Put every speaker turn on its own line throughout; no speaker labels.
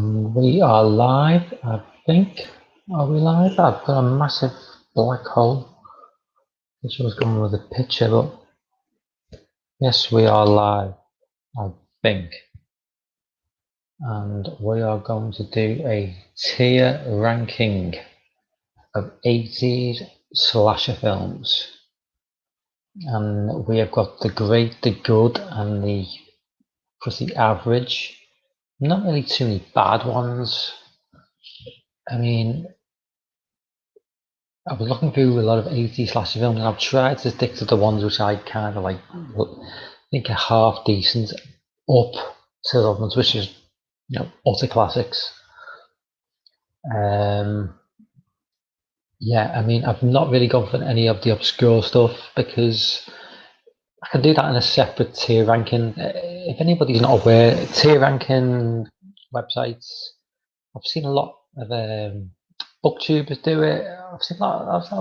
We are live, I think. Are we live? I've got a massive black hole. Wish I was going with a picture, but yes, we are live, I think. And we are going to do a tier ranking of 80s slasher films. And we have got the great, the good, and the pretty average. Not really too many bad ones. I mean, I was looking through a lot of 80s slasher films, and I've tried to stick to the ones which I kind of like think are half decent, up to the ones which is, utter classics. Yeah, I mean, I've not really gone for any of the obscure stuff because I can do that in a separate tier ranking. If anybody's not aware, tier ranking websites, I've seen a lot of booktubers do it. I've seen a lot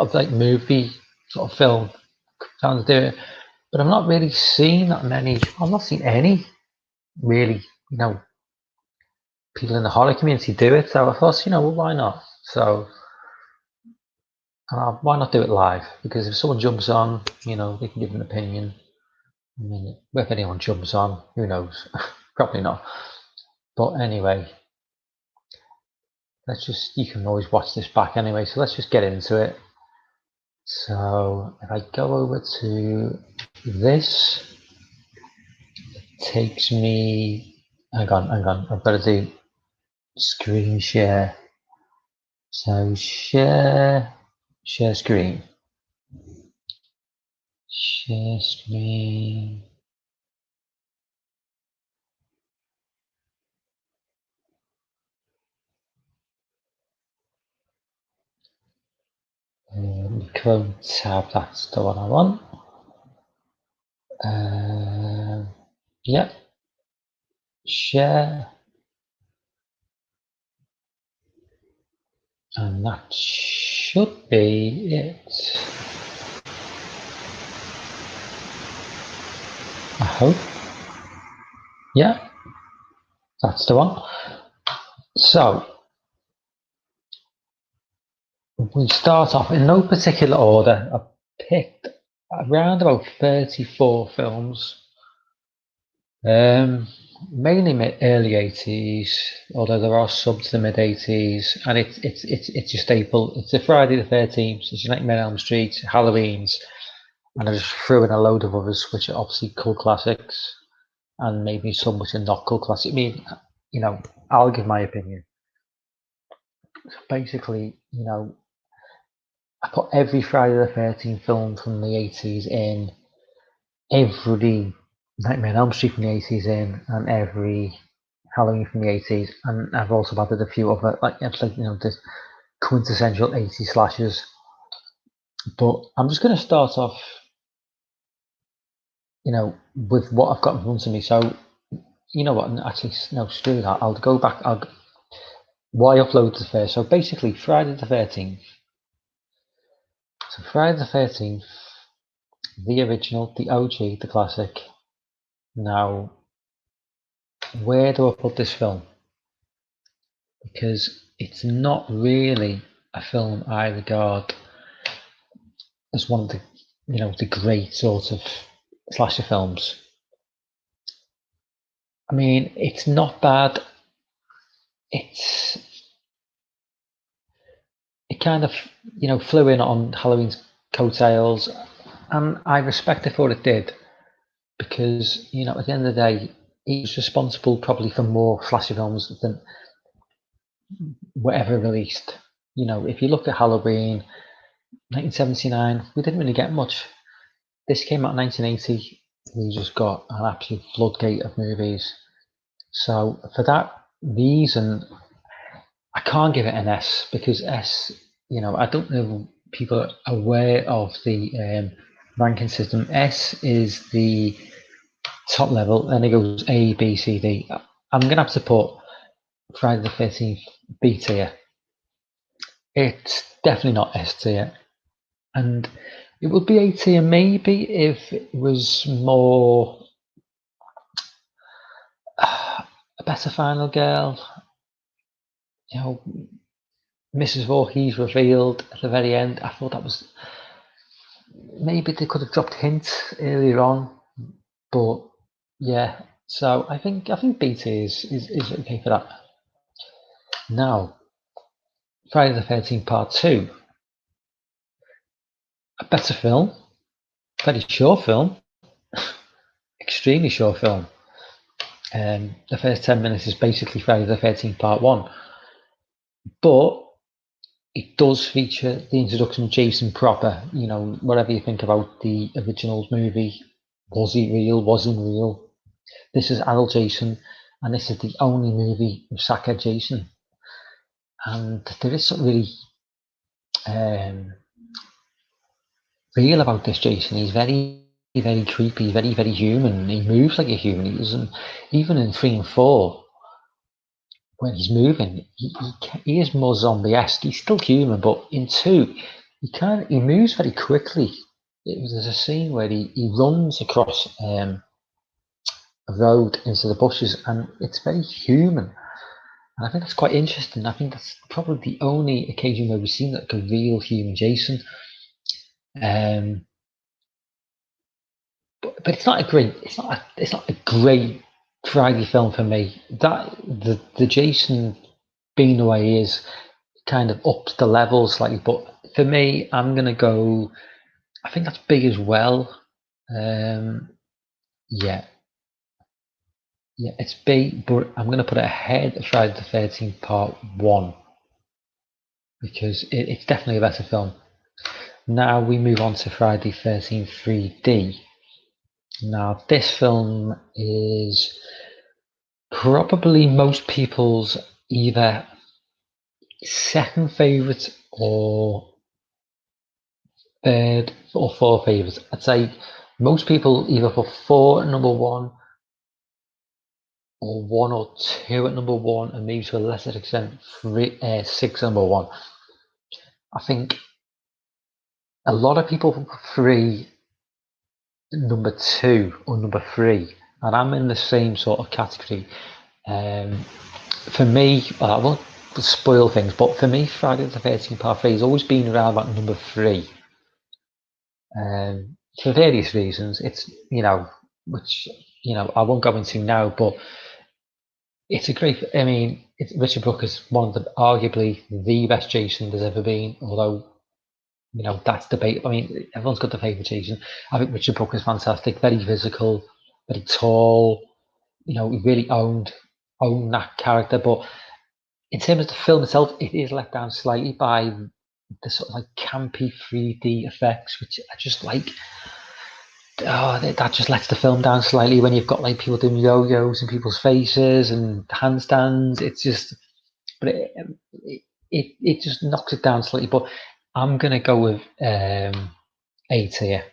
of like movie sort of film fans do it, but I've not really seen that many. I've not seen any really, people in the horror community do it. So I thought, well, why not? So why not do it live? Because if someone jumps on, they can give an opinion. I mean, if anyone jumps on, who knows? Probably not. But anyway, you can always watch this back anyway. So let's just get into it. So if I go over to this, it takes me, hang on, I've got to do screen share. So share screen. Share screen. Chrome tab, that's the one I want. Yep. Share. And that should be it. I hope. Yeah. That's the one. So we start off in no particular order. I picked around about 34 films. Mainly early 80s, although there are some to the mid 80s, and it's your staple. It's a Friday the 13th, it's your Nightmare on Elm Street, Halloween's, and I just threw in a load of others which are obviously cult classics, and maybe some which are not cult classics. I mean, I'll give my opinion. So basically, I put every Friday the 13th film from the 80s in, every Nightmare on Elm Street from the 80s in, and every Halloween from the 80s, and I've also added a few other the quintessential 80s slashers. But I'm just going to start off, with what I've got in front of me. So, you know what? Actually, no, screw that. I'll go back. Why upload the first? So basically, Friday the 13th. So Friday the 13th, the original, the OG, the classic. Now, where do I put this film? Because it's not really a film I regard as one of the, the great sort of slasher films. I mean, it's not bad. It kind of, flew in on Halloween's coattails, and I respect it for what it did, because, at the end of the day, he was responsible probably for more slasher films than whatever released. If you look at Halloween, 1979, we didn't really get much. This came out in 1980. We just got an absolute floodgate of movies. So for that reason, I can't give it an S, because S, I don't know if people are aware of the ranking system. S is the top level, then it goes A, B, C, D. I'm going to have to put Friday the 13th B tier. It's definitely not S tier. And it would be A tier maybe if it was more a better final girl. Mrs. Voorhees revealed at the very end. I thought that was, maybe they could have dropped hints earlier on, but yeah. So I think BT is okay for that. Now, Friday the 13th Part 2, a better film, very short film, extremely short film. The first 10 minutes is basically Friday the 13th Part 1, but it does feature the introduction of Jason proper. Whatever you think about the original movie, was he real, wasn't real? This is adult Jason, and this is the only movie with Sackhead Jason. And there is something really real about this Jason. He's very, very creepy, very, very human. He moves like a human. He doesn't, even in 3 and 4, when he's moving, he is more zombie-esque. He's still human, but in 2, he moves very quickly. There's a scene where he runs across a road into the bushes, and it's very human. And I think that's quite interesting. I think that's probably the only occasion where we've seen like a real human Jason. But it's not a great Friday film for me. That the Jason being the way he is kind of upped the level slightly, but for me, I'm gonna go. I think that's big as well. Yeah, it's big, but I'm gonna put it ahead of Friday the 13th Part 1 because it's definitely a better film. Now we move on to Friday 13th 3D. Now this film is probably most people's either second favourite or third or fourth favourite. I'd say most people either put 4 at number 1 or 1 or 2 at number 1, and maybe to a lesser extent 6 at number 1. I think a lot of people put 3 at number 2 or number 3, and I'm in the same sort of category. For me, I won't spoil things, but for me, Friday the 13th Part 3 has always been around about number 3. For various reasons. It's, which, I won't go into now, but it's a great, Richard Brooke is one of the, arguably the best Jason there's ever been, although, that's debate. Everyone's got the favourite Jason. I think Richard Brooke is fantastic, very physical, very tall, he really owned that character, but in terms of the film itself, it is let down slightly by the sort of like campy 3D effects, which I just like. That just lets the film down slightly when you've got like people doing yo-yos in people's faces and handstands. It's just, but it just knocks it down slightly. But I'm gonna go with A tier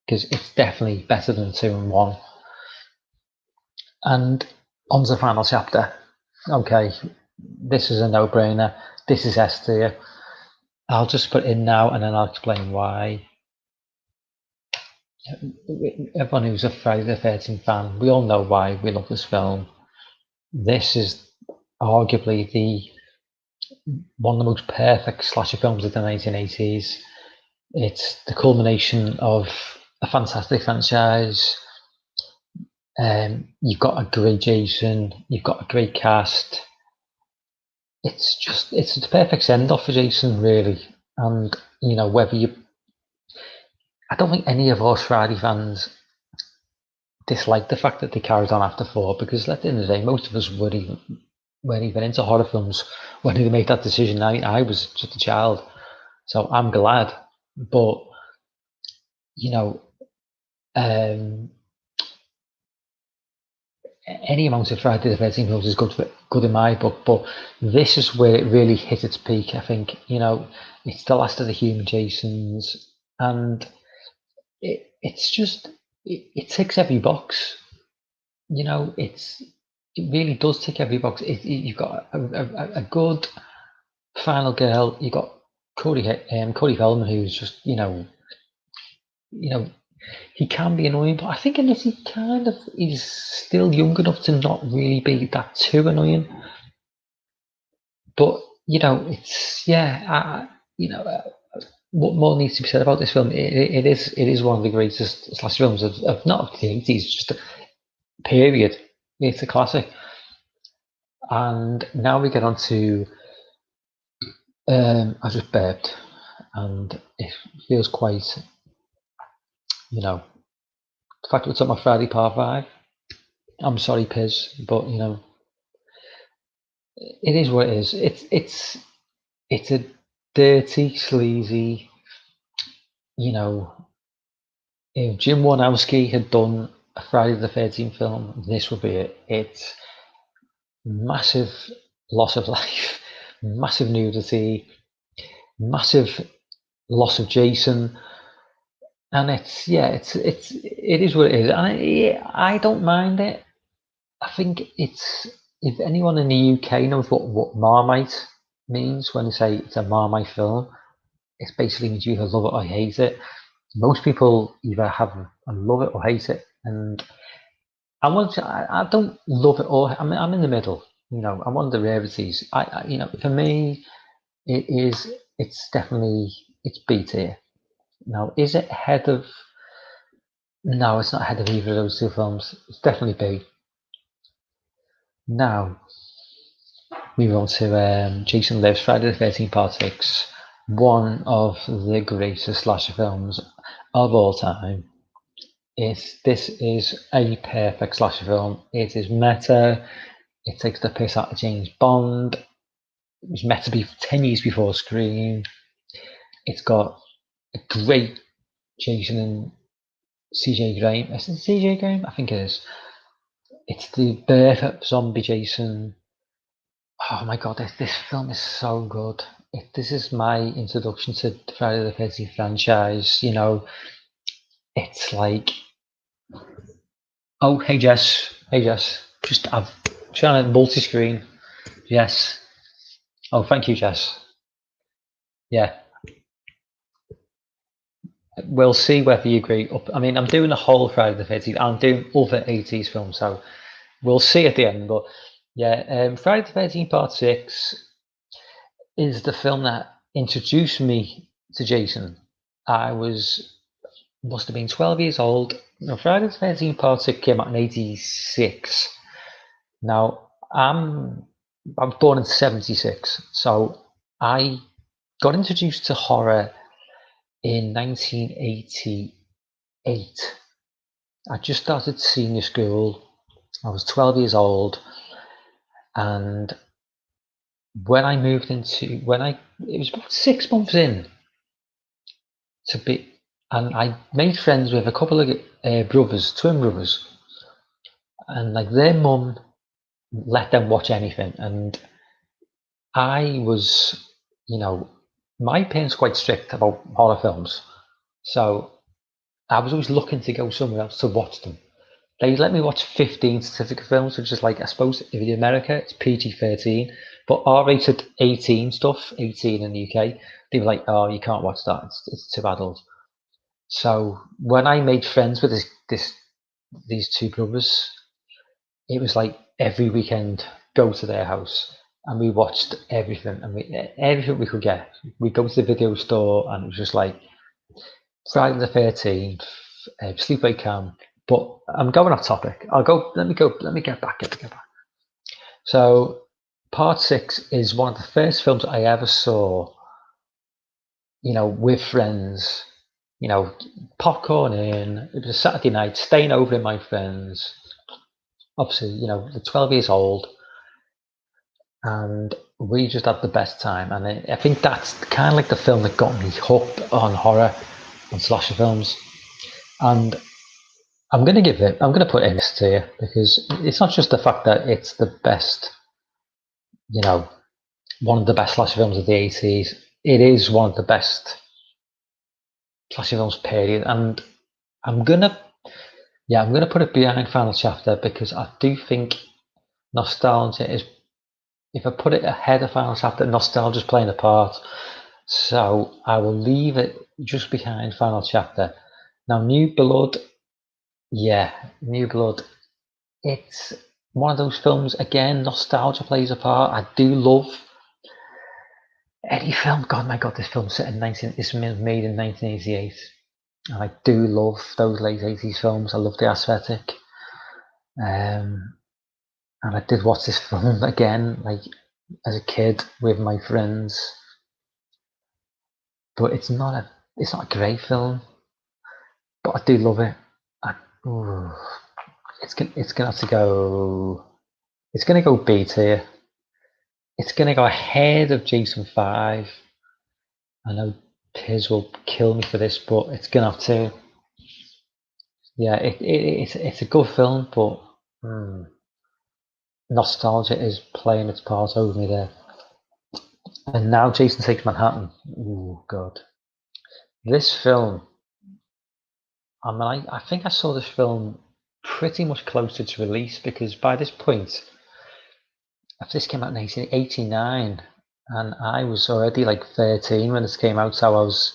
because it's definitely better than 2 and 1. And on to the final chapter. Okay, this is a no-brainer. This is S tier. I'll just put it in now and then I'll explain why. Everyone who's a Friday the 13th fan, we all know why we love this film. This is arguably one of the most perfect slasher films of the 1980s. It's the culmination of a fantastic franchise. You've got a great Jason, you've got a great cast. It's the perfect send-off for Jason, really. And, whether I don't think any of us Friday fans dislike the fact that they carried on after 4, because at the end of the day, most of us weren't even into horror films when they made that decision. I was just a child, so I'm glad. But any amount of Friday the 13th films is good in my book, but this is where it really hit its peak. I think it's the last of the human Jasons, and it's just it ticks every box. It really does tick every box. You've got a good final girl. You've got Cody Feldman, who's just he can be annoying, but I think in this he's still young enough to not really be that too annoying. But it's what more needs to be said about this film? It is one of the greatest slash films of not of the 80s, just a period. It's a classic. And now we get on to I just burped, and it feels quite, the fact that it's on my Friday Part 5. I'm sorry, Piz, but it is what it is. It's a dirty, sleazy, if Jim Warnowski had done a Friday the 13th film, this would be it. It's massive loss of life, massive nudity, massive loss of Jason, and it is what it is. And I don't mind it. I think if anyone in the UK knows what Marmite means when they say it's a Marmite film, it basically means you either love it or hate it. Most people either love it or hate it, and I don't love it or I'm in the middle. I'm one of the rarities. For me, it's definitely it's B tier. Now, is it ahead of? No, it's not ahead of either of those two films. It's definitely B. Now, we on to Jason Lives, Friday the 13th Part 6, one of the greatest slasher films of all time. This is a perfect slasher film. It is meta. It takes the piss out of James Bond. It was meant to be 10 years before Scream. It's got a great Jason and CJ Graham. Is it CJ Graham? I think it is. It's the birth of zombie Jason. Oh my god, this film is so good. This is my introduction to the Friday the 13th franchise. It's like, oh, hey Jess. Just I'm trying to multi-screen. Yes. Oh, thank you, Jess. Yeah. We'll see whether you agree. I mean, I'm doing the whole Friday the 13th. I'm doing other 80s films, so we'll see at the end. But yeah, Friday the 13th Part 6 is the film that introduced me to Jason. I must have been 12 years old. Friday the 13th Part 6 came out in 86. Now, I was born in 76, so I got introduced to horror in 1988. I just started senior school. I was 12 years old, and when I moved it was about 6 months in and I made friends with a couple of brothers, twin brothers, and like their mum let them watch anything, and I was, my parents were quite strict about horror films, so I was always looking to go somewhere else to watch them. They let me watch 15 certificate films, which is like, I suppose, if in America it's PG-13, but R-rated 18 stuff, 18 in the UK, they were like, oh, you can't watch that, it's too adult. So when I made friends with these two brothers, it was like every weekend go to their house and we watched everything everything we could get. We'd go to the video store and it was just like Friday the 13th, Sleepaway Camp. But I'm going off topic. Let me get back. So Part 6 is one of the first films I ever saw, with friends, popcorn in. It was a Saturday night, staying over with my friends. Obviously, the 12 years old, and we just had the best time. And I think that's kind of like the film that got me hooked on horror and slasher films. And I'm going to put in this to you because it's not just the fact that it's the best, one of the best slasher films of the 80s. It is one of the best slasher films, period. And I'm going to put it behind Final Chapter because I do think nostalgia is, if I put it ahead of Final Chapter, nostalgia is playing a part. So I will leave it just behind Final Chapter. Now, New Blood, it's one of those films, again, nostalgia plays a part. I do love Any film, God, my God, this film's set in this was made in 1988. And I do love those late 80s films. I love the aesthetic. And I did watch this film again, like as a kid with my friends. But it's not a great film. But I do love it. It's gonna have to go. It's gonna go B tier. It's gonna go ahead of Jason 5. I know Piz will kill me for this, but it's gonna have to. Yeah, it's a good film, but nostalgia is playing its part over me there. And now Jason Takes Manhattan. Ooh, God. This film, I think I saw this film pretty much close to its release, because by this point, after this came out in 1989, and I was already like 13 when this came out, so I was,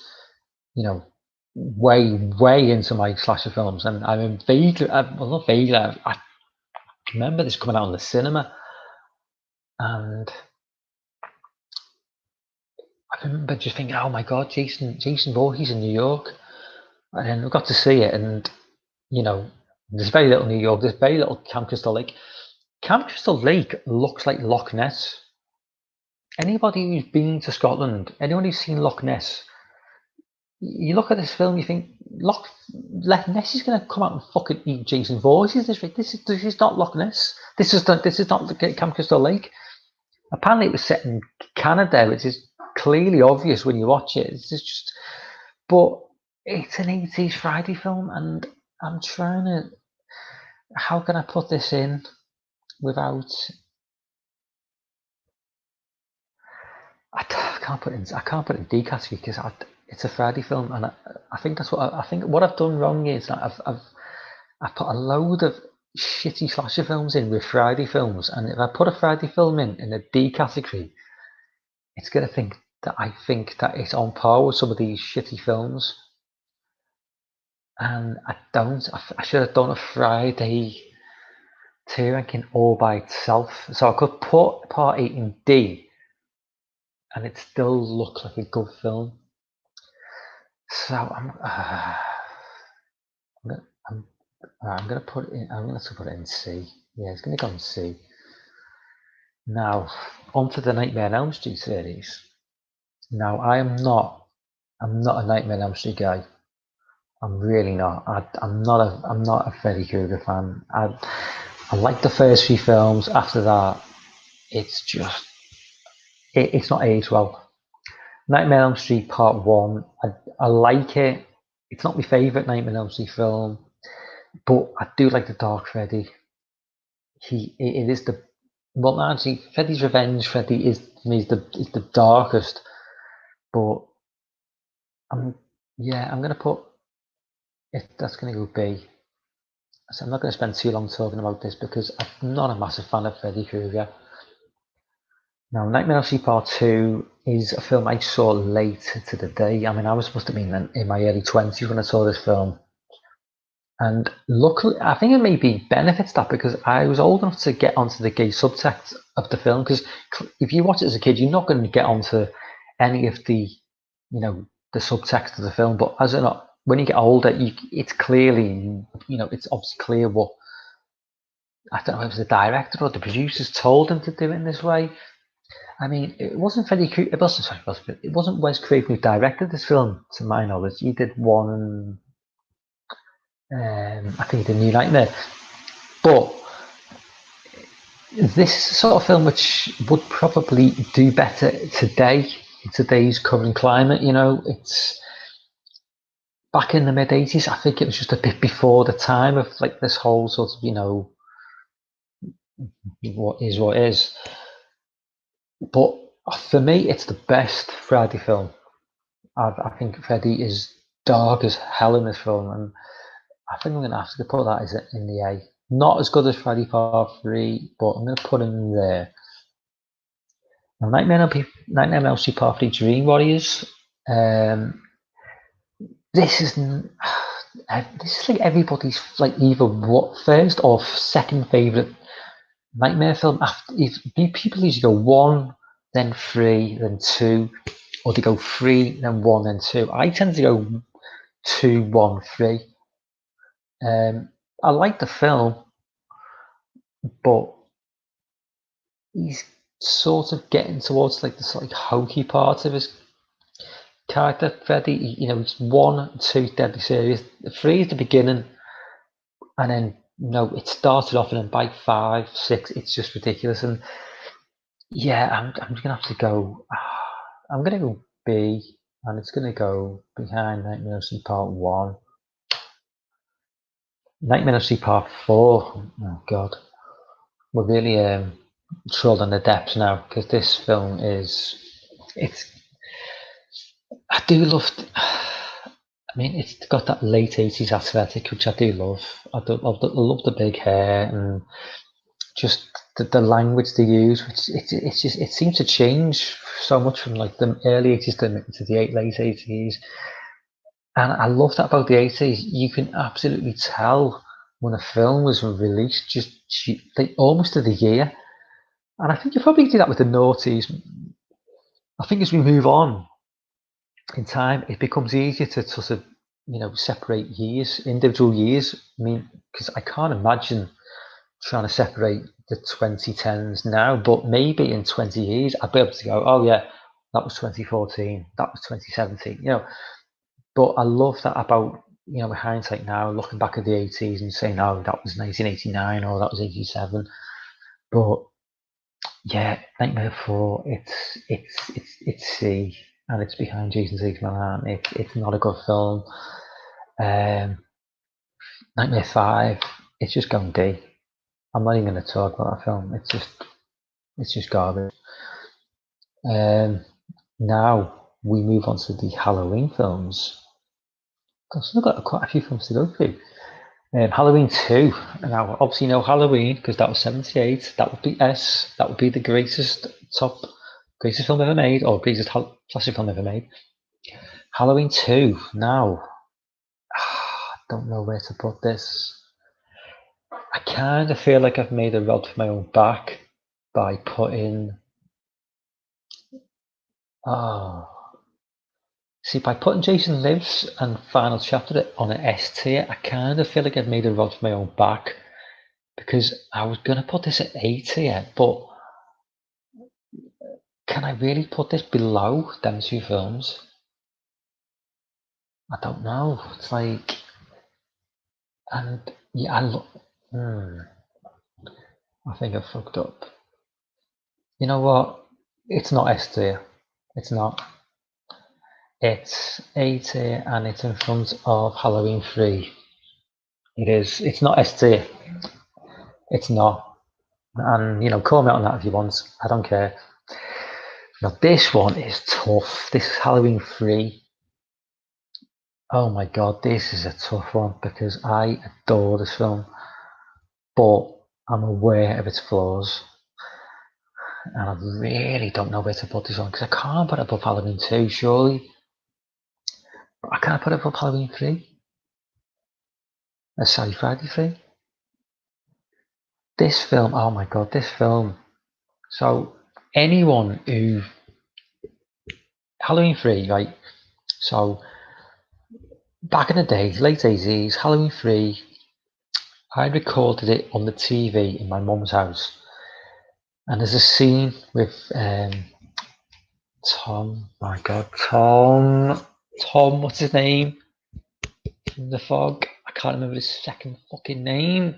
way into my slasher films. And I mean, not vaguely, I remember this coming out in the cinema, and I remember just thinking, oh my God, Jason Voorhees in New York. And then we got to see it, and, there's very little New York, there's very little Camp Crystal Lake. Camp Crystal Lake looks like Loch Ness. Anybody who's been to Scotland, anyone who's seen Loch Ness, you look at this film, you think Loch Ness is going to come out and fucking eat Jason Voorhees. This is not Loch Ness. This is not Camp Crystal Lake. Apparently, it was set in Canada, which is clearly obvious when you watch it. It's just, but it's an 80s Friday film, and I'm trying to. How can I put this in without? I can't put it in D category because it's a Friday film, and I think that's what I think. What I've done wrong is that I've put a load of shitty slasher films in with Friday films, and if I put a Friday film in a D category, it's gonna think that I think that it's on par with some of these shitty films, and I don't. I should have done a Friday tier ranking all by itself, so I could put Part 8 in D, and it still look like a good film. So I'm gonna put it in. I'm gonna put it in C. Yeah, it's gonna go in C. Now, onto the Nightmare on Elm Street series. Now, I'm not a Nightmare on Elm Street guy. I'm really not. I'm not a Freddy Krueger fan. I like the first few films. After that, it's just it's not aged well. Nightmare on Elm Street Part 1, I like it. It's not my favourite Nightmare on Elm Street film, but I do like the Dark Freddy. It is the well, actually, Freddy's Revenge. Freddy is the darkest, but I'm gonna put that's gonna go B. So I'm not gonna spend too long talking about this because I'm not a massive fan of Freddy Krueger. Now, Nightmare on Elm Street Part 2 is a film I saw late to the day. I mean, I was supposed to be in my early 20s when I saw this film. And luckily, I think it maybe benefits that because I was old enough to get onto the gay subtext of the film. Because if you watch it as a kid, you're not going to get onto any of the, the subtext of the film. But when you get older, it's clearly, it's obviously clear what, I don't know if it was the director or the producers told them to do it in this way. I mean, it wasn't Freddy Krueger. It wasn't Wes Craven who directed this film, to my knowledge. He did one. I think he did New Nightmare. But this sort of film, which would probably do better today, in today's current climate, it's back in the mid 80s. I think it was just a bit before the time of like this whole sort of, what is. But for me, it's the best Freddy film. I think Freddy is dark as hell in this film, and I think I'm going to have to put that in the A. Not as good as Freddy Part 3, but I'm going to put him in there. Now, Nightmare on Elm Street Part 3 Dream Warriors. This is like everybody's like either first or second favourite Nightmare film. If people usually go 1, then 3, then 2, or they go 3, then 1, then 2. I tend to go 2, 1, 3. I like the film, but he's sort of getting towards like this like hokey part of his character. Freddy, it's 1, 2 deadly serious. 3 is the beginning, and then it started off, and then by 5, 6, it's just ridiculous. And yeah, I'm just gonna have to go. I'm gonna go B, and it's gonna go behind Nightmare on Street Part 1. Nightmare on Street Part 4. Oh God, we're really trolling the depths now, because this film I do love. I mean, it's got that late 80s aesthetic, which I do love. I love the big hair and just the language they use, which it seems to change so much from like the early 80s to the late 80s. And I love that about the 80s. You can absolutely tell when a film was released, just like almost to the year. And I think you probably do that with the noughties. I think as we move on in time, it becomes easier to sort of, separate years, individual years. I mean, because I can't imagine trying to separate the 2010s now, but maybe in 20 years, I'd be able to go, oh yeah, that was 2014, that was 2017, But I love that about, with hindsight now, looking back at the 80s and saying, oh, that was 1989 or that was 87. But yeah, Nightmare 4, it's C, and it's behind Jason Segel. It's not a good film. Nightmare 5, it's just going D. I'm not even going to talk about that film. It's just garbage. Now we move on to the Halloween films. I've still got quite a few films to go through. Halloween 2. Now, obviously, no Halloween, because that was 78. That would be S. That would be the greatest film ever made, or greatest slasher film ever made. Halloween 2. Now, I don't know where to put this. I kind of feel like I've made a rod for my own back by putting. See, by putting Jason Lives and Final Chapter on an S tier, I kind of feel like I've made a rod for my own back, because I was going to put this at A tier, but can I really put this below them two films? I don't know. It's like, and yeah, I think I fucked up. You know what? It's not S tier. It's not. It's A tier, and it's in front of Halloween 3. It is. It's not S tier. It's not. And call me out on that if you want. I don't care. Now this one is tough. This is Halloween 3. Oh my god, this is a tough one, because I adore this film, but I'm aware of its flaws, and I really don't know where to put this one, because I can't put it above Halloween 2, surely. But I can't put it above Halloween 3. Sorry, Friday 3. This film, oh my god, this film. So anyone who Halloween 3, right? So back in the day, late 80s, Halloween 3, I recorded it on the TV in my mum's house. And there's a scene with Tom, what's his name? From The Fog. I can't remember his second fucking name.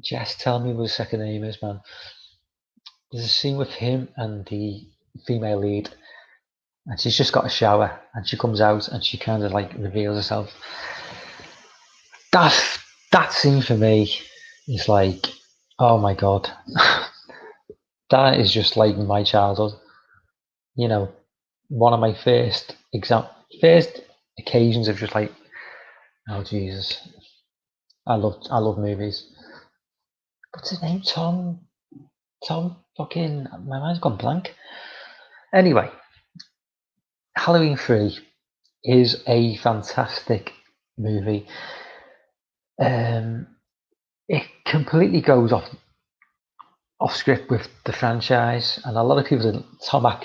Just tell me what his second name is, man. There's a scene with him and the female lead, and she's just got a shower, and she comes out and she kind of like reveals herself. That scene for me is like, oh my god. That is just like my childhood. One of my first occasions of just like, oh Jesus, I love movies. What's his name? Tom fucking, my mind's gone blank. Anyway, Halloween 3 is a fantastic movie. It completely goes off off script with the franchise, and a lot of people didn't.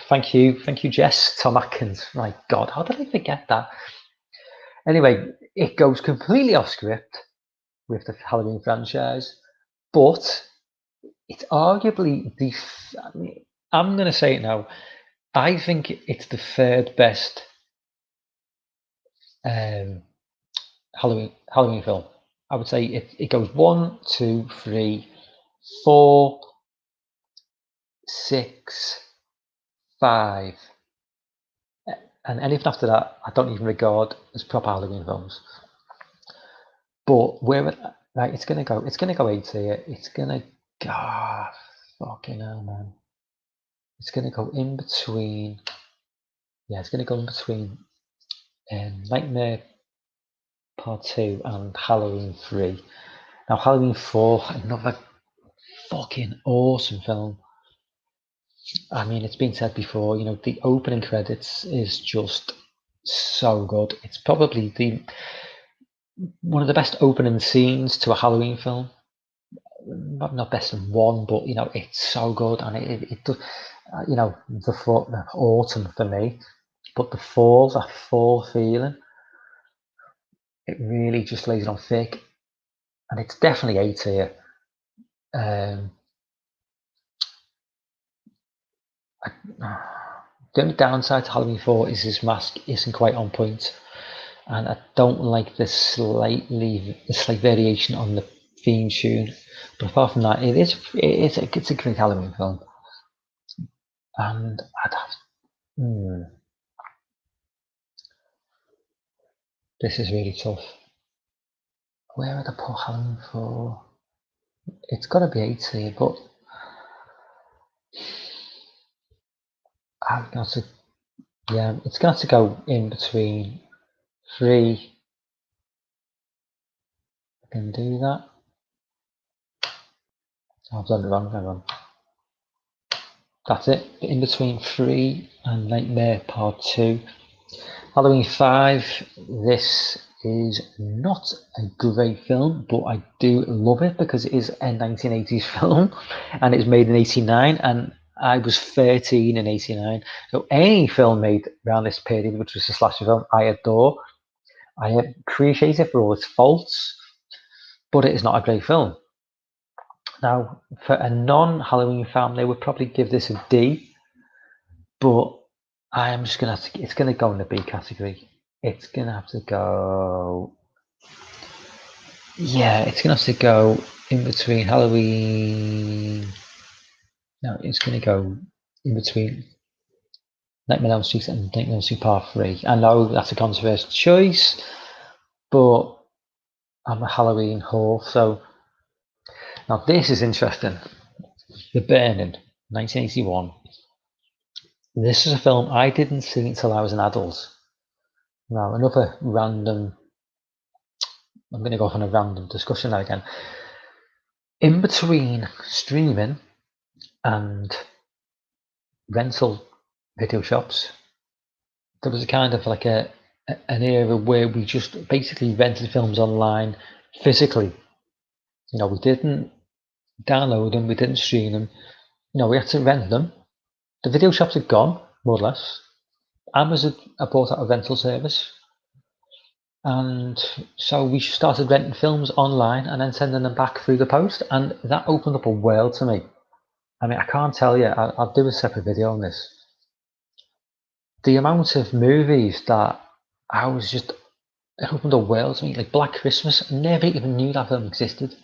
Thank you, Jess. Tom Atkins. My God, how did I forget that? Anyway, it goes completely off script with the Halloween franchise, but it's arguably I'm going to say it now. I think it's the third best Halloween film. I would say it goes 1, 2, 3, 4, 6, 5, and anything after that I don't even regard as proper Halloween films. But where right, it's gonna go A tier. It's gonna go fucking hell, man. It's gonna go in between. Yeah, it's gonna go in between Nightmare Part 2 and Halloween 3. Now Halloween 4, another fucking awesome film. I mean, it's been said before, you know, the opening credits is just so good. It's probably one of the best opening scenes to a Halloween film. Not best in one, but you know, it's so good, and it does. You know, the autumn for me, but the fall, that fall feeling, it really just lays it on thick, and it's definitely A tier. The only downside to Halloween 4 is his mask isn't quite on point, and I don't like the slight variation on the theme tune. But apart from that, it's a great Halloween film, and I'd have. This is really tough. Where would I put Halloween 4? It's got to be A tier, but I've got to. Yeah, it's got to go in between 3. I can do that. I've done it wrong. Hang on. That's it. In between 3 and Nightmare Part 2. Halloween 5. This is not a great film, but I do love it because it is a 1980s film, and it's made in 89, and I was 13 in 89. So any film made around this period, which was a slasher film, I adore. I appreciate it for all its faults, but it is not a great film. Now, for a non-Halloween fan, they would probably give this a D, but I am just gonna have to. It's gonna go in the B category. It's gonna have to go. Yeah, it's gonna have to go in between Halloween. No, it's gonna go in between Nightmare on Elm Street and Nightmare on Elm Street Part 3. I know that's a controversial choice, but I'm a Halloween whore. So now this is interesting. The Burning, 1981. This is a film I didn't see until I was an adult. Now another random. I'm going to go off on a random discussion now again. In between streaming and rental video shops, there was a kind of like an era where we just basically rented films online physically. You know, we didn't download them, we didn't stream them. You know, we had to rent them. The video shops had gone, more or less. Amazon bought out a rental service. And so we started renting films online and then sending them back through the post. And that opened up a world to me. I mean, I can't tell you, I'll do a separate video on this. The amount of movies that I was just, it opened a world to me. Like Black Christmas, I never even knew that film existed.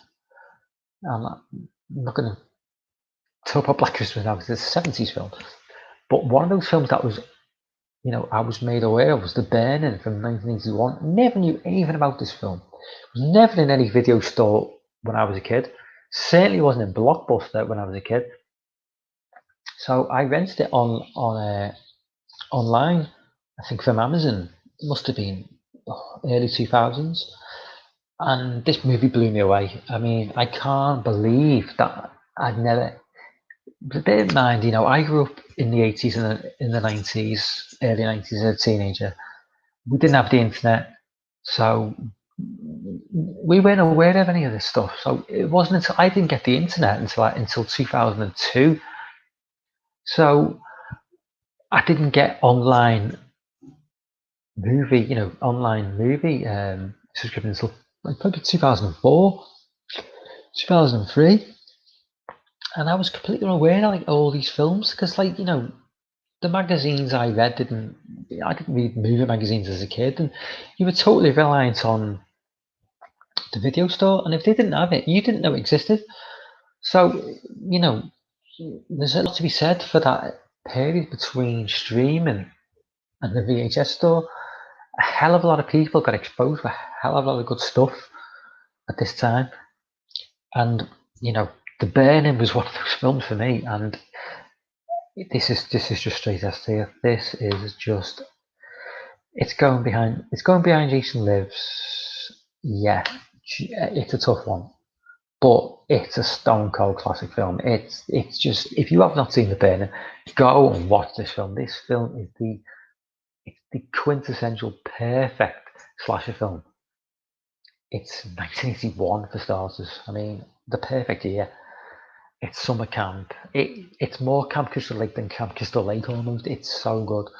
I'm not going to talk about Black Christmas now because it's a 70s film. But one of those films that was, you know, I was made aware of was The Burning from 1981. Never knew anything about this film. It was never in any video store when I was a kid. Certainly wasn't in Blockbuster when I was a kid. So I rented it online, I think from Amazon. It must have been early 2000s. And this movie blew me away. I mean, I can't believe that I'd never. But bear in mind, you know, I grew up in the 80s and in the 90s, early 90s as a teenager. We didn't have the internet. So, we weren't aware of any of this stuff. So it wasn't until I didn't get the internet until 2002. So I didn't get online movie subscription until probably 2004, 2003. And I was completely unaware of all these films because the magazines I read I didn't read movie magazines as a kid, and you were totally reliant on the video store, and if they didn't have it, you didn't know it existed. So, there's a lot to be said for that period between streaming and the VHS store. A hell of a lot of people got exposed to a hell of a lot of good stuff at this time. And, The Burning was one of those films for me, and this is just straight as here. This is just it's going behind Jason Lives. Yeah, it's a tough one, but it's a stone cold classic film. It's just, if you have not seen The Burning, go and watch this film. This film is the quintessential perfect slasher film. It's 1981 for starters. I mean, the perfect year. It's summer camp. It's more Camp Crystal Lake than Camp Crystal Lake almost. It's so good.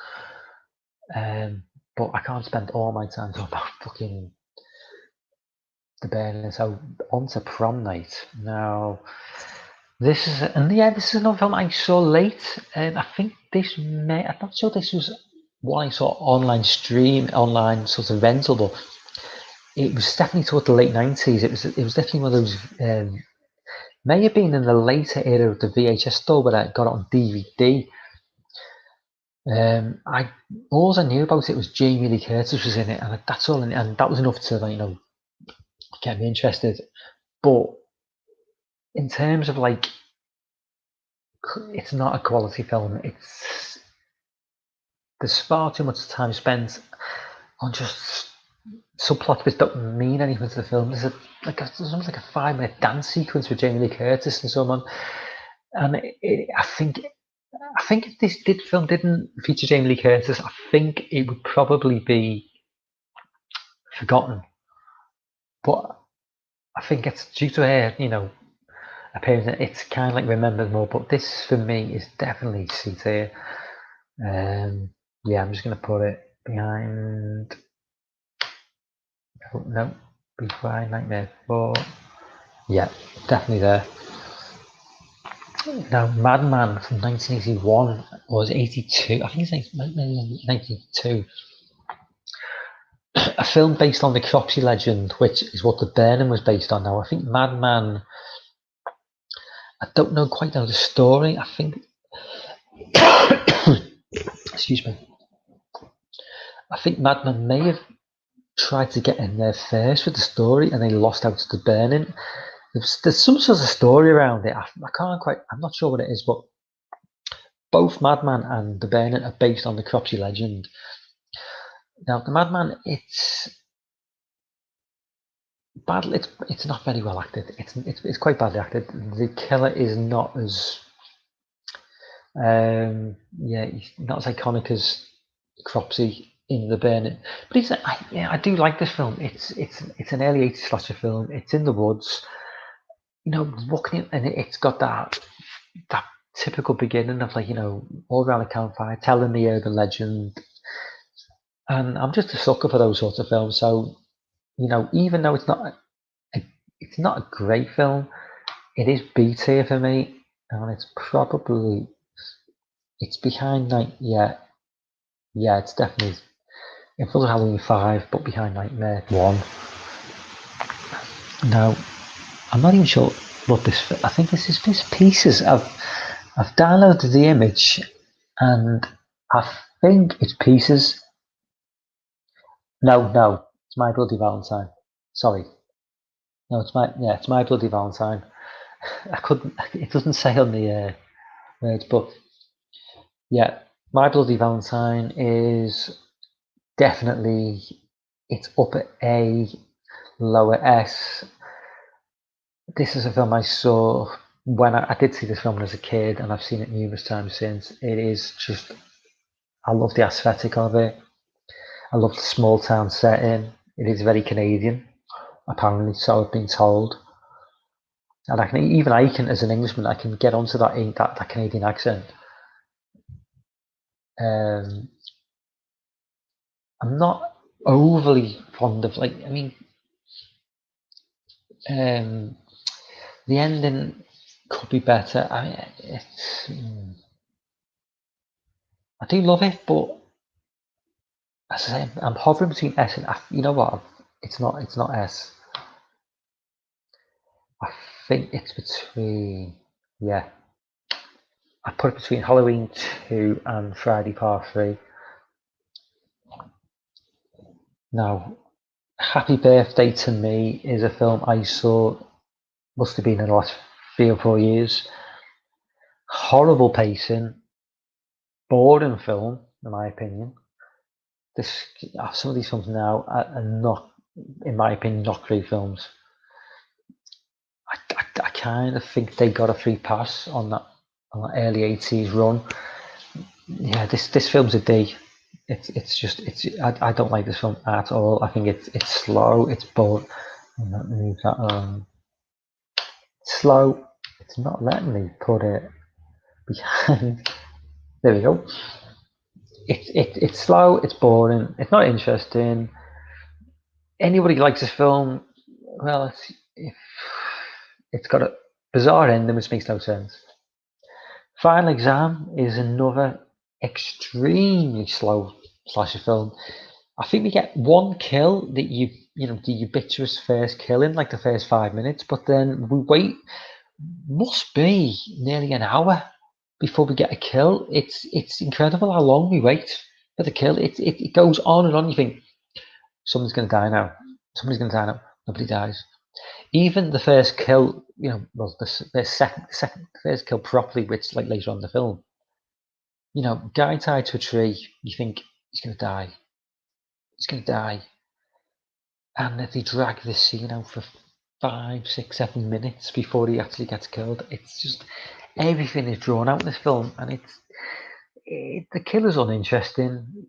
But I can't spend all my time talking about fucking The Burning. So on to Prom Night. Now, this is another film I saw late. I'm not sure this was one I saw online sort of rental, but it was definitely toward the late 90s. It was definitely one of those. May have been in the later era of the VHS store, where I got it on DVD. All I knew about it was Jamie Lee Curtis was in it, and that's all. And that was enough to get me interested. But in terms of it's not a quality film. There's far too much time spent on just subplots which don't mean anything to the film. There's almost like a 5-minute dance sequence with Jamie Lee Curtis and so on, and I think if this film didn't feature Jamie Lee Curtis, I think it would probably be forgotten. But I think it's due to her, appearance. It's kind of remembered more. But this for me is definitely C tier. Yeah, I'm just gonna put it behind. No, Behind Nightmare 4. Yeah, definitely there. Now, Madman from 1981 was 82. I think it's 1982. A film based on the Cropsey legend, which is what The Burning was based on. Now, I think Madman, I don't quite know the story. I think, excuse me. I think Madman may have tried to get in there first with the story, and they lost out to The Burning. There's some sort of story around it. I'm not sure what it is, but both Madman and The Burning are based on the Cropsey legend. Now, the Madman, it's bad. It's not very well acted. It's quite badly acted. The killer is not as he's not as iconic as Cropsey in The Burning. But I do like this film. It's an early 80s slasher film. It's in the woods. Looking at, and it's got that typical beginning of all around the campfire, telling the urban legend. And I'm just a sucker for those sorts of films. So, even though it's not a great film, it is B tier for me, and it's behind it's definitely in front of Halloween 5, but behind Nightmare 1. Now, I'm not even sure what I think this is Pieces. I've downloaded the image, and I think it's Pieces. No, it's My Bloody Valentine. Sorry. No, it's My Bloody Valentine. It doesn't say on the words, but yeah, My Bloody Valentine is definitely, it's upper A, lower S. This is a film I saw when I did see this film as a kid, and I've seen it numerous times since. It is just, I love the aesthetic of it. I love the small town setting. It is very Canadian. apparently, so I've been told. And I can, as an Englishman, I can get onto that Canadian accent. I'm not overly fond of, like, I mean, the ending could be better. I mean, I do love it, but as I say, I'm hovering between S and F. You know what? It's not S. I think it's between, yeah. I put it between Halloween 2 and Friday Part 3. Now, Happy Birthday to Me is a film I saw, must have been in the last 3 or 4 years. Horrible pacing, boring film, in my opinion. Some of these films now are not, in my opinion, not great films. I kind of think they got a free pass on that early 80s run. Yeah, this film's a D. I don't like this film at all. I think it's slow, it's bored. Slow. It's not letting me put it behind. There we go. It's slow, it's boring, it's not interesting. Anybody who likes this film, well, it's got a bizarre ending which makes no sense. Final Exam is another extremely slow slasher film. I think we get one kill that the ubiquitous first kill in like the first 5 minutes, but then we wait, must be nearly an hour before we get a kill. It's incredible how long we wait for the kill. It goes on and on. You think someone's going to die now. Somebody's going to die now. Nobody dies. Even the first kill, the first kill properly, which like later on in the film, guy tied to a tree, you think he's going to die. He's going to die. And if they drag this scene out for 5, 6, 7 minutes before he actually gets killed, it's just everything is drawn out in this film, and the killer's uninteresting.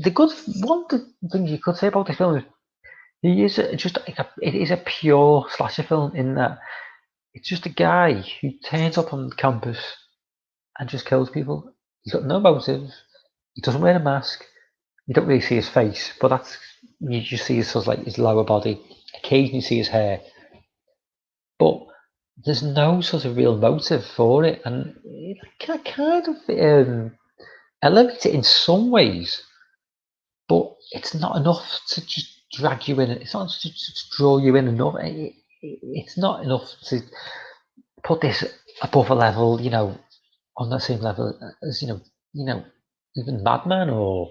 The good one of the things you could say about this film is it is a pure slasher film in that it's just a guy who turns up on campus and just kills people. He's got no motive. He doesn't wear a mask. You don't really see his face, but you just see his lower body. Occasionally you see his hair, but there's no sort of real motive for it, and it kind of elevates it in some ways, but it's not enough to just drag you in. It's not to just draw you in enough. It's not enough to put this above a level, on that same level as even Madman or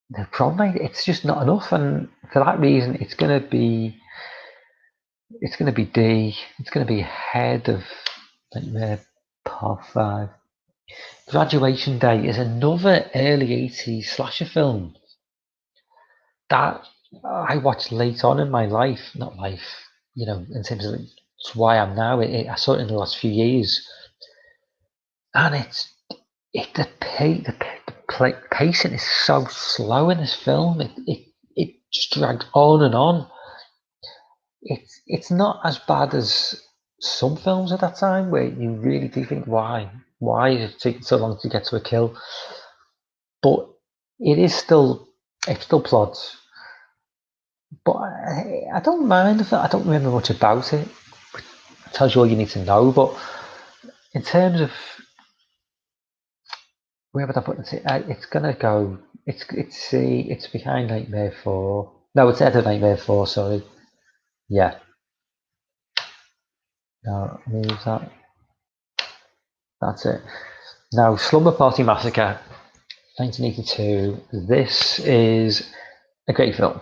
The Prom Night. It's just not enough, and for that reason, it's gonna be D. It's gonna be ahead of Nightmare Part 5. Graduation Day is another early 80s slasher film that I watched late on in my life. Not life, in terms of it's why I'm now. I saw it in the last few years, and the pacing is so slow in this film. It just drags on and on. It's not as bad as some films at that time where you really do think why is it taking so long to get to a kill, but it still plods. But I don't mind if I don't remember much about it. It tells you all you need to know. But in terms of where would I put it? It's gonna go. It's behind Nightmare 4. No, it's ahead of Nightmare 4. Sorry. Yeah. No, move that. That's it. Now, Slumber Party Massacre, 1982. This is a great film.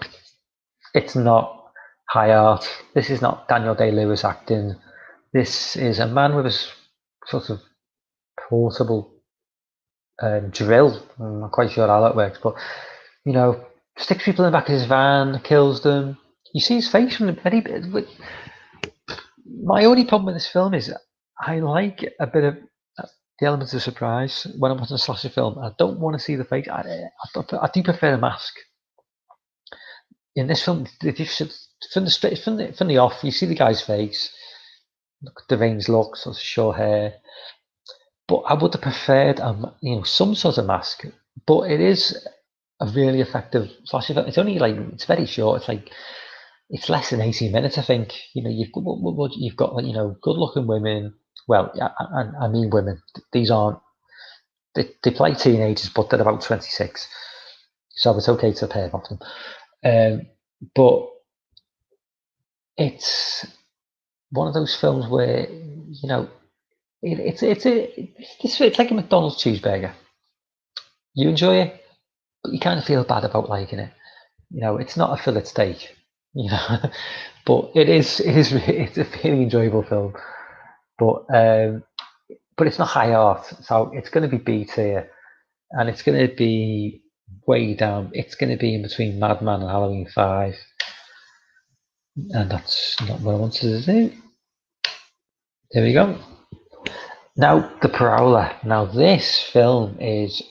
It's not high art. This is not Daniel Day-Lewis acting. This is a man with a sort of portable drill. I'm not quite sure how that works, but sticks people in the back of his van, kills them. You see his face from the very bit. My only problem with this film is I like a bit of the elements of surprise when I'm watching a slasher film. I don't want to see the face. I do prefer a mask. In this film, they just from the off, you see the guy's face, look at the range look, sort of short hair. But I would have preferred, some sort of mask. But it is a really effective slasher film. It's only like, it's very short. It's like, it's less than 18 minutes, I think. You've got like, good-looking women. Well, I mean women. These aren't. They play teenagers, but they're about 26, so it's okay to pair off them. But it's one of those films where it's like a McDonald's cheeseburger. You enjoy it, but you kind of feel bad about liking it. It's not a fillet steak, but it's a very enjoyable film. But it's not high art, so it's going to be B tier, and it's going to be way down. It's going to be in between Madman and Halloween 5, and that's not what I wanted to do. There we go. Now, The Prowler. Now, this film is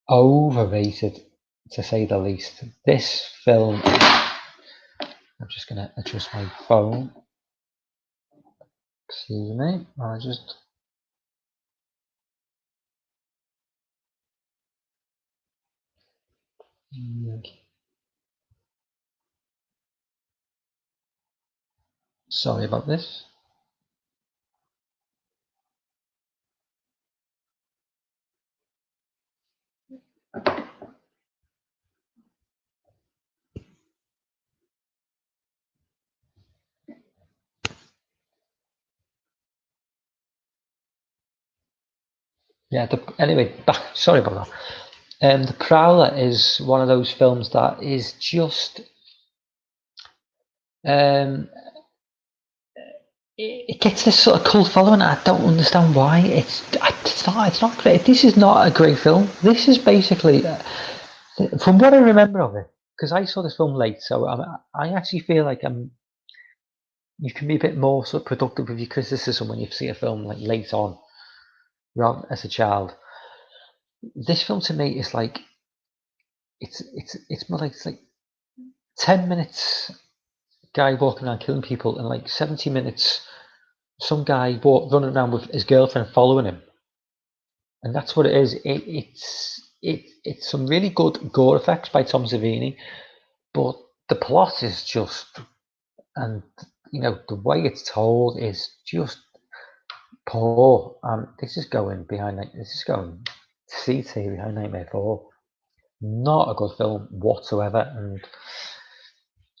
overrated, to say the least. This film, I'm just going to adjust my phone. Excuse me, sorry about this. Yeah, anyway, sorry about that. The Prowler is one of those films that is just it gets this sort of cult following. I don't understand why. It's not great. This is not a great film. This is basically, from what I remember of it, because I saw this film late, so I actually feel like you can be a bit more sort of productive with your criticism when you see a film like late on, rather as a child. This film to me is like it's more like, it's like 10 minutes guy walking around killing people, and like 70 minutes some guy running around with his girlfriend following him, and that's what it is. It's some really good gore effects by Tom Savini, but the plot is just, and the way it's told is just poor. This is going CT behind Nightmare 4. Not a good film whatsoever,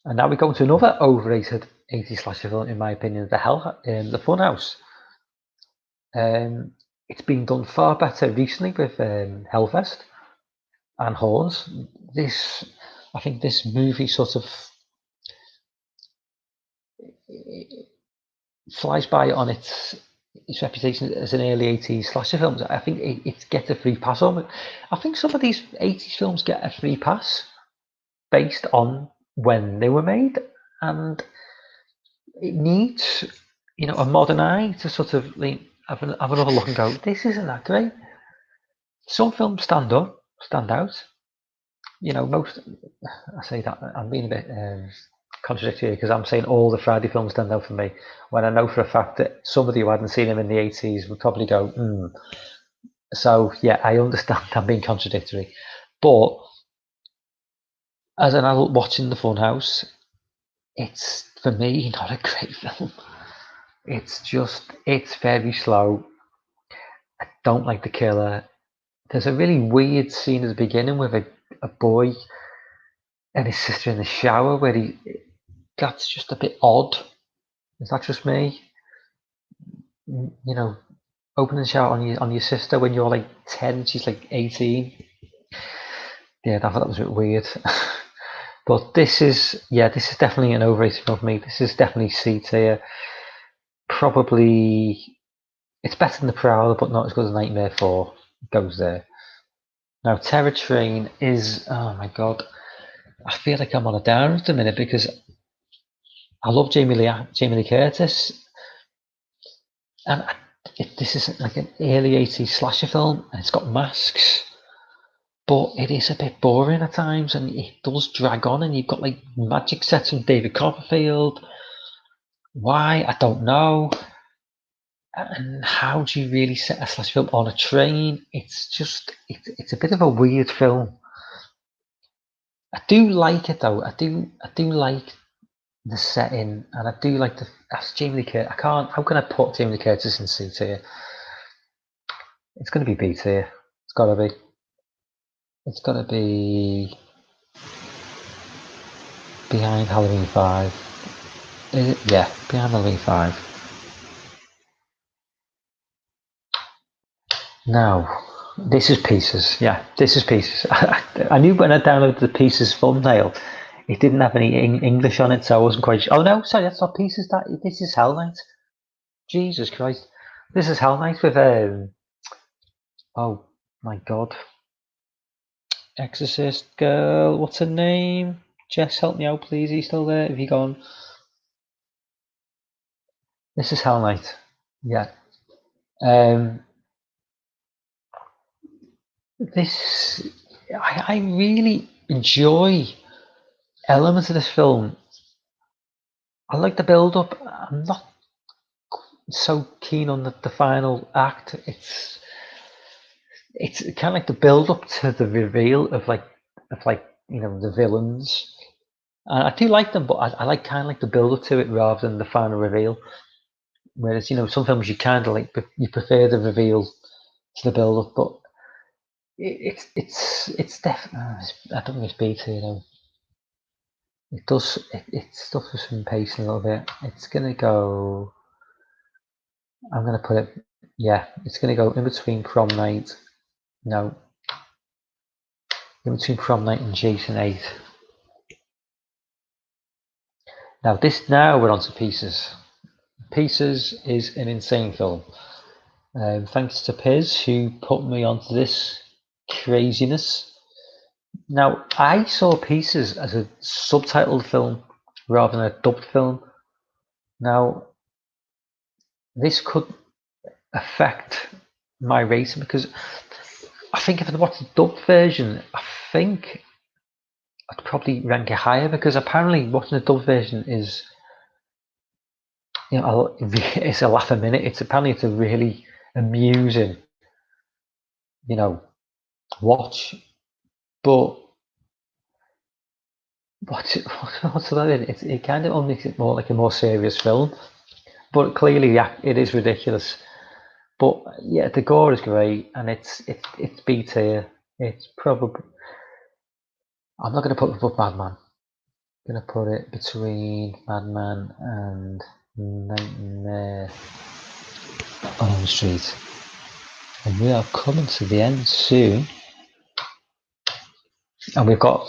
and now we go to another overrated 80s slasher film, in my opinion, the Funhouse. It's been done far better recently with Hellfest and Horns. I think this movie sort of flies by on its reputation as an early 80s slasher film. I think it gets a free pass on it. I think some of these 80s films get a free pass based on when they were made, and it needs a modern eye to sort of have another look and go, this isn't that great. Some films stand out. Most, I say that, I'm being a bit contradictory because I'm saying all the Friday films stand out for me, when I know for a fact that somebody who hadn't seen them in the 80s would probably go, So, yeah, I understand I'm being contradictory. But as an adult watching The Funhouse, it's, for me, not a great film. It's very slow. I don't like the killer. There's a really weird scene at the beginning with a boy and his sister in the shower where that's just a bit odd. Is that just me? Opening the shower on your sister when you're like 10, she's like 18. Yeah, I thought that was a bit weird. But this is definitely an overrated film for me. This is definitely C tier. Probably, it's better than The Prowler, but not as good as Nightmare 4. It goes there. Now, Terror Train is, oh my god, I feel like I'm on a downer at the minute because I love Jamie Lee Curtis, and this is like an early 80s slasher film, and it's got masks, but it is a bit boring at times, and it does drag on. And you've got like magic sets from David Copperfield. Why? I don't know. And how do you really set a slash film on a train? It's a bit of a weird film. I do like it though. I do like the setting, and I do like that's Jamie Lee Curtis. I can't. How can I put Jamie Lee Curtis in C tier? It's going to be B tier. It's got to be. It's got to be behind Halloween 5. Is it? Yeah, behind Halloween 5. Now, this is Pieces. Yeah, this is Pieces. I knew when I downloaded the Pieces thumbnail, it didn't have any English on it, so I wasn't quite sure. Oh no, sorry, that's not Pieces. This is Hell Night. Jesus Christ, this is Hell Night with oh my God, Exorcist girl. What's her name? Jess, help me out, please. Are you still there? Have you gone? This is Hell Night. Yeah. This I really enjoy elements of this film. I like the build up. I'm not so keen on the final act. It's kind of like the build up to the reveal of like the villains. And I do like them, but I like kind of like the build up to it rather than the final reveal. Whereas some films you kind of like you prefer the reveal to the build up, but it's definitely I don't think it's B tier. It does. It suffers from pacing a little bit. It's gonna go. I'm gonna put it. Yeah, it's gonna go in between Prom Night. No, in between Prom Night and Jason 8. Now we're on to Pieces. Pieces is an insane film. Thanks to Piz who put me onto this craziness. Now I saw Pieces as a subtitled film rather than a dubbed film. Now this could affect my rating because I think if I'd watched the dubbed version, I think I'd probably rank it higher because apparently watching the dubbed version is, it's a laugh a minute. It's a really amusing, watch. But what's that in? It kind of makes it more like a more serious film. But clearly, yeah, it is ridiculous. But yeah, the gore is great, and it's B tier. It's probably. I'm not going to put it above Madman. I'm going to put it between Madman and Nightmare on Elm Street. And we are coming to the end soon. And we've got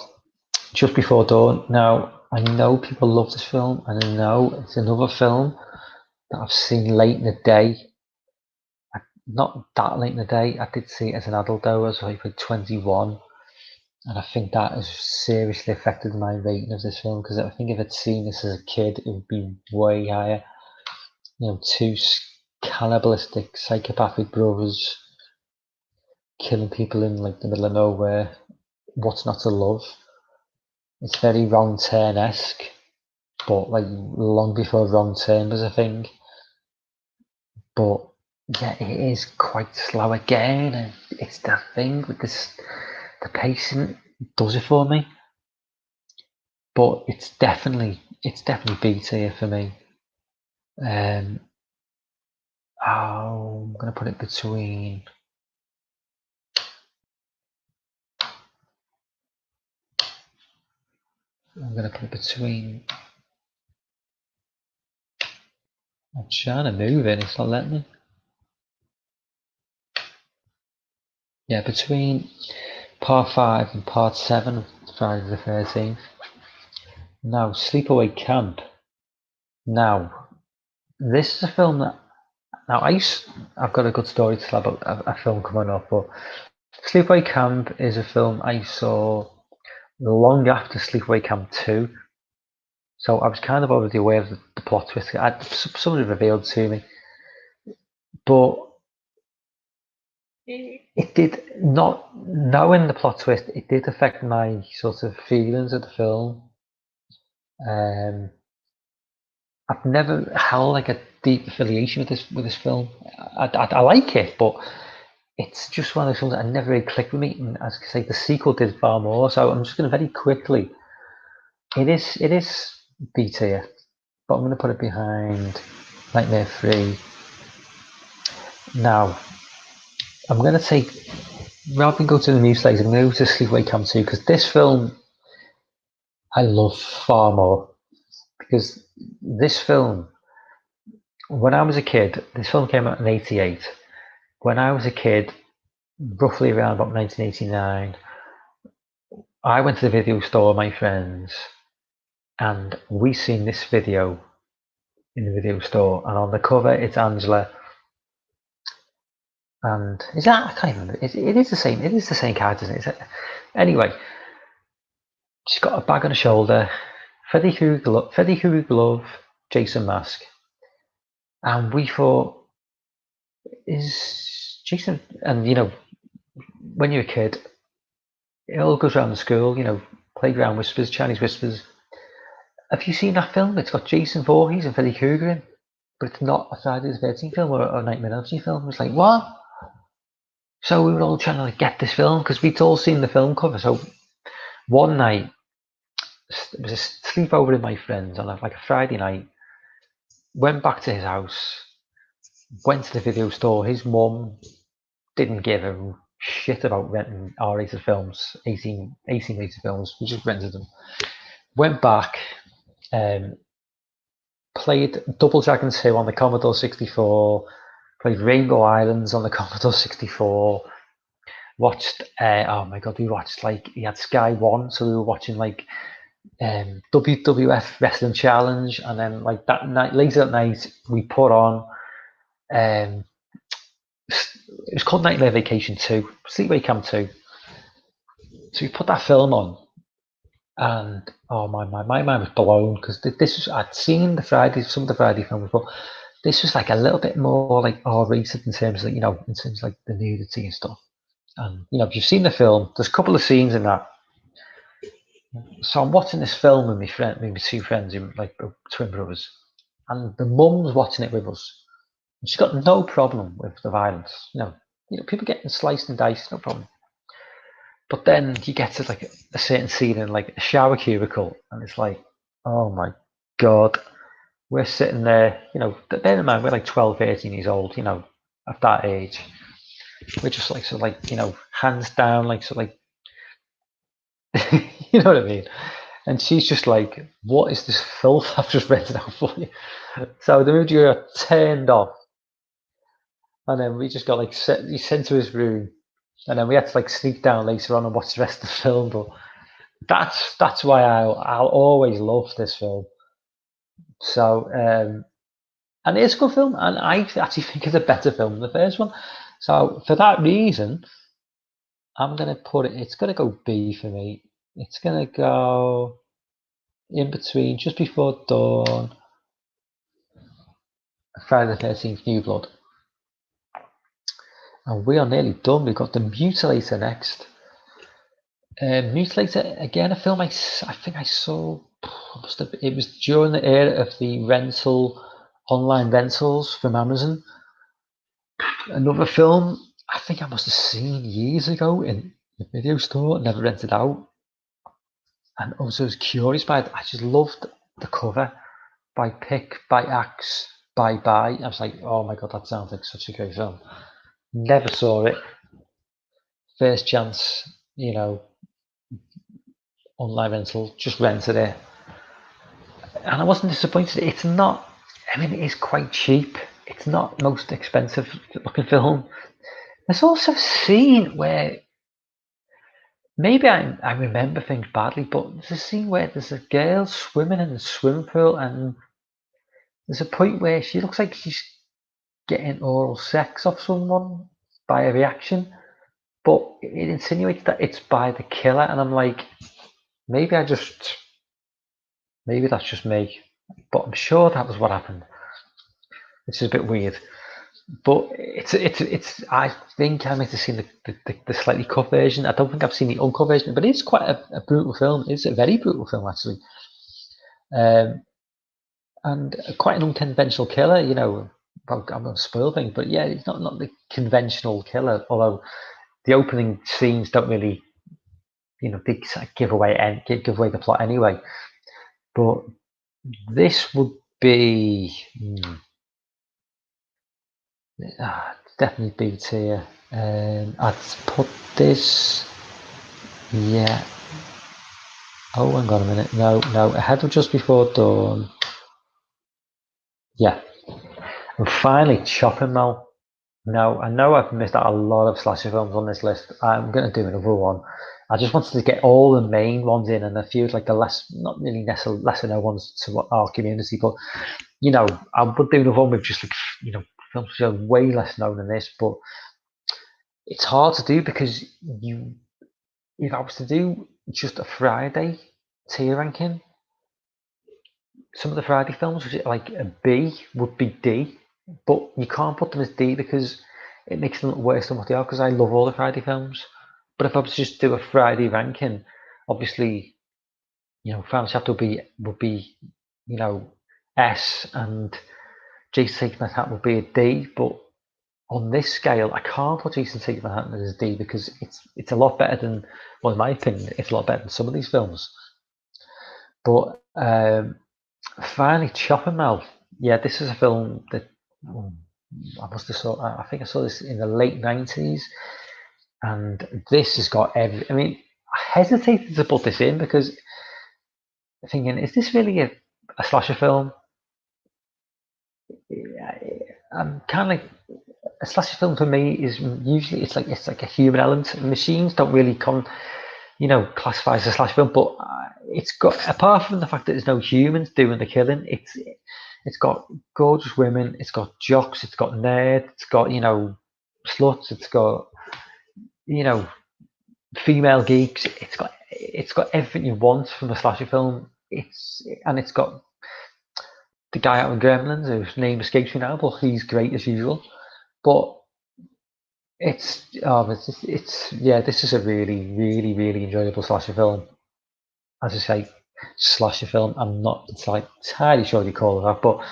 Just Before Dawn. Now, I know people love this film, and I know it's another film that I've seen late in the day. Not that late in the day. I did see it as an adult though. I was like 21. And I think that has seriously affected my rating of this film because I think if I'd seen this as a kid, it would be way higher. Two cannibalistic, psychopathic brothers killing people in like the middle of nowhere. What's not to love? It's very Wrong Turn-esque, but like long before Wrong Turn was a thing. But yeah, it is quite slow again, and it's that thing with this. The pacing does it for me, but it's definitely B tier for me. I'm gonna put it between. I'm gonna put it between. I'm trying to move it, it's not letting me. Yeah, between part 5 and part 7 of Friday the 13th. Now, Sleepaway Camp. Now, this is a film that. Now, I've got a good story to tell about a film coming up, but Sleepaway Camp is a film I saw long after Sleepaway Camp 2. So I was kind of already aware of the plot twist. Somebody revealed to me. But it did not, knowing the plot twist, it did affect my sort of feelings of the film. I've never held like a deep affiliation with this film. I like it, but it's just one of those films that I never really clicked with me. And as I say, the sequel did far more. So I'm just going to very quickly. It is B tier, but I'm going to put it behind Nightmare 3. Now, I'm going to take, rather than go to the Mutilator, I'm going to go to Sleepaway Camp 2, because this film I love far more. Because this film, when I was a kid, this film came out in '88. When I was a kid, roughly around about 1989, I went to the video store with my friends, and we seen this video in the video store, and on the cover it's Angela, and is that, I can't remember, it is the same character, isn't it? Anyway, she's got a bag on her shoulder, Freddy Krueger glove, Jason mask, and we thought, is Jason, and when you're a kid, it all goes around the school, playground whispers, Chinese whispers. Have you seen that film? It's got Jason Voorhees and Freddy Krueger in, but it's not a Friday the 13th film or a Nightmare on Elm Street film. It was like, what? So we were all trying to get this film because we'd all seen the film cover. So one night, it was a sleepover with my friends on like a Friday night. Went back to his house, went to the video store. His mum didn't give a shit about renting R-rated films, 18 rated films. We just rented them. Went back, played Double Dragon 2 on the Commodore 64, played Rainbow Islands on the Commodore 64, watched, oh my god, we watched he had Sky One, so we were watching WWF Wrestling Challenge, and then that night, later that night, we put on, it was called Nightmare Vacation 2, Sleepaway Camp 2. So we put that film on, and oh my mind was blown, because this was, I'd seen some of the Friday films, but this was a little bit more R-rated in terms of the nudity and stuff. And if you've seen the film, there's a couple of scenes in that. So I'm watching this film with my two friends, twin brothers, and the mum's watching it with us. And she's got no problem with the violence. People getting sliced and diced, no problem. But then you get to a certain scene in a shower cubicle, and it's like, oh my god, we're sitting there, bear in mind, we're 12, 13 years old, at that age. We're just hands down, you know what I mean? And she's just like, what is this filth I've just rented out for you? So the movie got turned off. And then we just got sent to his room. And then we had to sneak down later on and watch the rest of the film. But that's why I'll always love this film. So, and it's a good film. And I actually think it's a better film than the first one. So for that reason, I'm going to put it, it's going to go B for me. It's going to go in between, just before dawn, Friday the 13th, New Blood. And we are nearly done. We've got The Mutilator next. Mutilator, again, a film I think I saw, it was during the era of the online rentals from Amazon. Another film I think I must have seen years ago in the video store, never rented out. And also was curious by it. I just loved the cover by Pick, by Axe, by Buy. I was like, oh my god, that sounds like such a great film. Never saw it. First chance, online rental, just rented it. And I wasn't disappointed. It's not, it is quite cheap. It's not the most expensive looking film. There's also a scene where, maybe I remember things badly, but there's a scene where there's a girl swimming in the swimming pool, and there's a point where she looks like she's getting oral sex off someone by a reaction, but it insinuates that it's by the killer, and I'm like, maybe that's just me, but I'm sure that was what happened, which is a bit weird. but it's. I think I might have seen the slightly cut version. I don't think I've seen the uncut version, but it's quite a brutal film. It's a very brutal film actually, and quite an unconventional killer. You know, I'm going to spoil things, but yeah, it's not the conventional killer. Although the opening scenes don't really, you know, they give away the plot anyway. But this would be definitely B tier. I'd put this. Yeah. Oh, hang on a minute. No, Ahead of Just Before Dawn. Yeah. And finally, Chopping Mall. No, I know I've missed out a lot of slasher films on this list. I'm going to do another one. I just wanted to get all the main ones in and a few like the not really necessarily lesser known ones to our community, but you know, I would do another one with just like, you know, films which are way less known than this, but it's hard to do because if I was to do just a Friday tier ranking, some of the Friday films, which like a B, would be D, but you can't put them as D because it makes them look worse than what they are. Because I love all the Friday films, but if I was to just do a Friday ranking, obviously, you know, Final Chapter would be, you know, S, and Jason Takes Manhattan would be a D. But on this scale, I can't put Jason Takes Manhattan as a D because it's a lot better than, well, in my opinion, it's a lot better than some of these films. But finally, Chopping Mall. Yeah, this is a film that I must have saw. I think I saw this in the late 90s, and this has got every. I mean, I hesitated to put this in because thinking, is this really a slasher film? I'm kind of like, a slasher film for me is usually it's like a human element. Machines don't really classify as a slasher film, but it's got, apart from the fact that there's no humans doing the killing, it's got gorgeous women, it's got jocks, it's got nerds, it's got, you know, sluts, it's got, you know, female geeks, it's got everything you want from a slasher film. It's got the guy out in Gremlins whose name escapes me now, but he's great as usual. But it's yeah, this is a really, really, really enjoyable slasher film. As I say, slasher film. I'm not entirely sure you call it that, but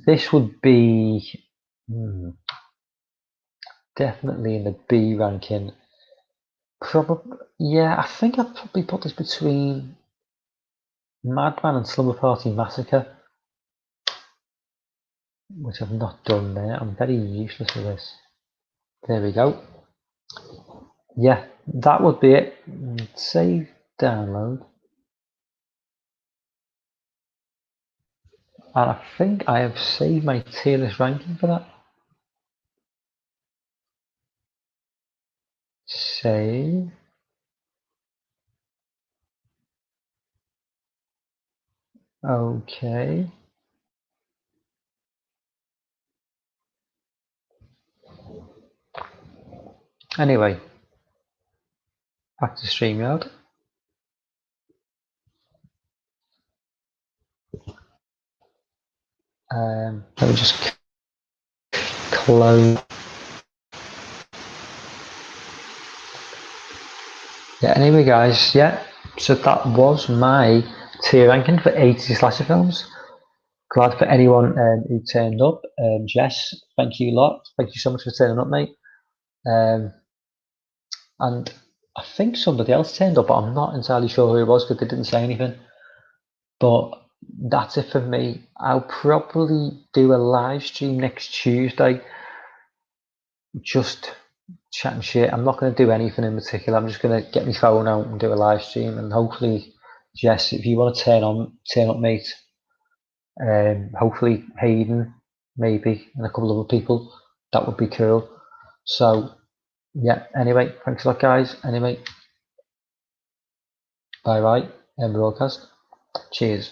this would be definitely in the B ranking. Probably, yeah. I think I'd probably put this between Madman and Slumber Party Massacre, which I've not done there. I'm very useless with this. There we go. Yeah, that would be it. Save, download. And I think I have saved my tier list ranking for that. Save. Okay. Anyway, back to StreamYard. Let me just close. Yeah, anyway, guys, yeah. So that was my tier ranking for 80 slasher films. Glad for anyone who turned up. Jess, thank you a lot. Thank you so much for turning up, mate. And I think somebody else turned up, but I'm not entirely sure who it was because they didn't say anything. But that's it for me. I'll probably do a live stream next Tuesday. Just chatting shit. I'm not going to do anything in particular. I'm just going to get my phone out and do a live stream, and hopefully, Jess, if you want to turn up, mate. Hopefully Hayden, maybe, and a couple of other people. That would be cool. So, yeah. Anyway, thanks a lot, guys. Anyway, bye bye. End broadcast. Cheers.